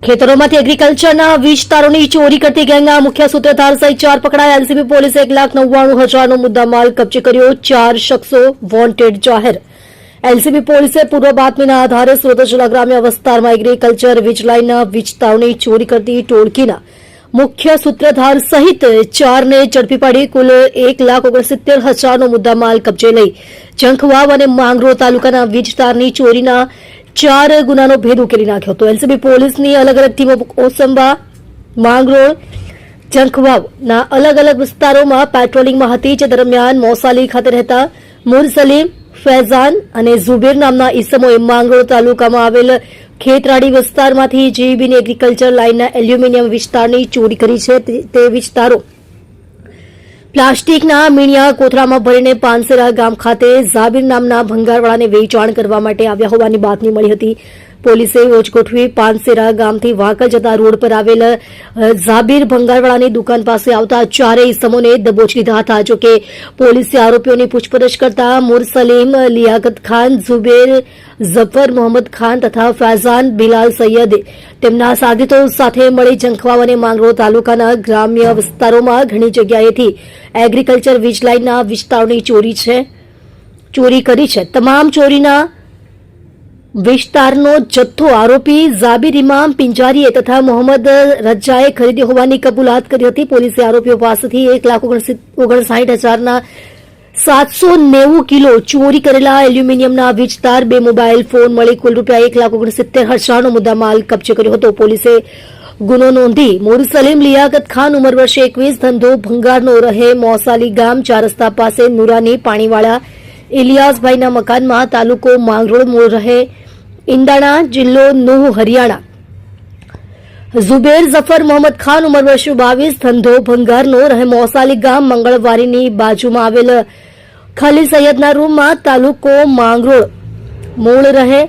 ખેતરોમાંથી એગ્રીકલ્ચરના વિસ્તારોની ચોરી કરતી ગેંગના મુખ્ય સૂત્રધાર સહિત 4 પકડાયા. એલસીબી પોલીસે 1,99,000નો મુદ્દામાલ કબજે કર્યો. 4 શખ્સો વોન્ટેડ જાહેર. એલસીબી પોલીસે પૂર્વ બાતમીના આધારે સુરત જિલ્લા ગ્રામ્ય વિસ્તારમાં એગ્રીકલ્ચર વીજલાઇનના વિસ્તારોની ચોરી કરતી ટોળકીના મુખ્ય સૂત્રધાર સહિત 4ને ઝડપી પાડી કુલ 1,69,000નો મુદ્દામાલ કબજે લઈ જંખવાવ અને માંગરોળ તાલુકાના વિસ્તારની ચોરીના 4 ગુનાનો ભેદ ઉકેલી નાખ્યો હતો. એલસીબી પોલીસની અલગ અલગ ટીમો ઓસંબા, માંગરોળ, જંખવાવના અલગ અલગ વિસ્તારોમાં પેટ્રોલિંગમાં હતી. જે દરમિયાન મોસાલી ખાતે રહેતા મુરસલીમ, ફૈઝાન અને ઝુબેર નામના ઈસમોએ માંગરોળ તાલુકામાં આવેલ ખેતરાડી વિસ્તારમાંથી જીબીની એગ્રીકલ્ચર લાઇનના એલ્યુમિનિયમ વિસ્તારની ચોરી કરી છે. તે વિસ્તારો પ્લાસ્ટિકના મીણિયા કોથળામાં ભરીને પાનસેરા ગામ ખાતે ઝાબીર નામના ભંગારવાળાને વેચાણ કરવા માટે આવ્યા હોવાની બાતમી મળી હતી. પોલીસે યોજ ગોઠવી પાનસેરા ગામથી વાંકલ જતા રોડ પર આવેલ ઝાબીર ભંગારવાળાની દુકાન પાસે આવતા 4 ઇસમોને દબોચી લીધા હતા. જોકે પોલીસે આરોપીઓની પૂછપરછ કરતા મુરસલીમ, લિયાકત ખાન, ઝુબેર, ઝફર મોહમ્મદ ખાન તથા ફૈઝાન બિલાલ સૈયદે તેમના સાગરીતો સાથે મળી જંખવાવ અને માંગરોળ તાલુકાના ગ્રામ્ય વિસ્તારોમાં ઘણી જગ્યાએથી એગ્રીકલ્ચર વીજલાઇનના વિસ્તારોની ચોરી કરી છે. તમામ ચોરીના વિસ્તારનો જથ્થો આરોપી ઝાબીર ઇમામ પિંજારીએ તથા મોહમ્મદ રજાએ ખરીદ્યો હોવાની કબૂલાત કરી હતી. પોલીસે આરોપીઓ પાસેથી 1,59,000ના 790 કિલો ચોરી કરેલા એલ્યુમિનિયમના વીજતાર, 2 મોબાઈલ ફોન મળી કુલ રૂપિયા 1,69,000નો મુદ્દામાલ કબજે કર્યો હતો. પોલીસે ગુનો નોંધી મુરસલીમ, લિયાકત ખાન ઉંમર વર્ષ 21, ધંધો ભંગારનો, રહે મોસાલી ગામ, 4 રસ્તા પાસે નુરાની પાણીવાળા ઇલિયાસભાઈના મકાનમાં, તાલુકો માંગરોળ, મૂળ રહે ઇંદાણા, જિલ્લો નુહ, હરિયાણા. ઝુબેર ઝફર મોહમ્મદ ખાન ઉંમર વર્ષ 22, ધંધો ભંગારનો, રહે મોસાલી ગામ, મંગળવારીની બાજુમાં આવેલ ખલીલ સૈયદના રૂમમાં, તાલુકો માંગરોળ, મૂળ રહે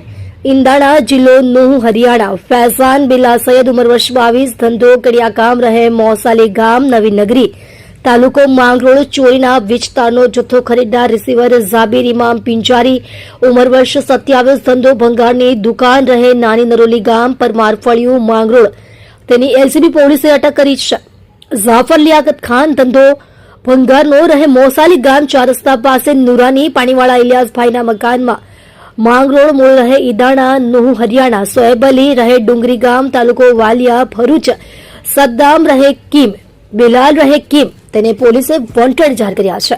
ઇંદાણા, જિલ્લો નુહ, હરિયાણા. ફૈઝાન બિલાલ સૈયદ ઉંમર વર્ષ 22, ધંધો કડિયાકામ, રહે મોસાલી ગામ, નવી નગરી, તાલુકો માંગરોળ. ચોરીના વિસ્તારનો જથ્થો ખરીદનાર રિસીવર ઝાબીર ઇમામ પિંજારી ઉંમર વર્ષ 27, ધંધો ભંગારની દુકાન, રહે નાની નરોલી ગામ, પરમાર ફળિયું, માંગરોળ. તેની એલસીબી પોલીસે અટક કરી છે. ઝાફર લિયાકત ખાન, ધંધો ભંગારનો, રહે મોસાલી ગામ, 4 રસ્તા પાસે નુરાની પાણીવાળા ઇલિયાસભાઈના મકાનમાં, માંગરોળ, મૂળ રહે ઈદાણા, નુહ, હરિયાણા. સોએબ અલી, રહે ડુંગરી ગામ, તાલુકો વાલિયા, ભરૂચ. સદ્દામ રહે કીમ, બિલાલ રહે કીમ, તેને પોલીસે વોન્ટેડ જાહેર કર્યા છે.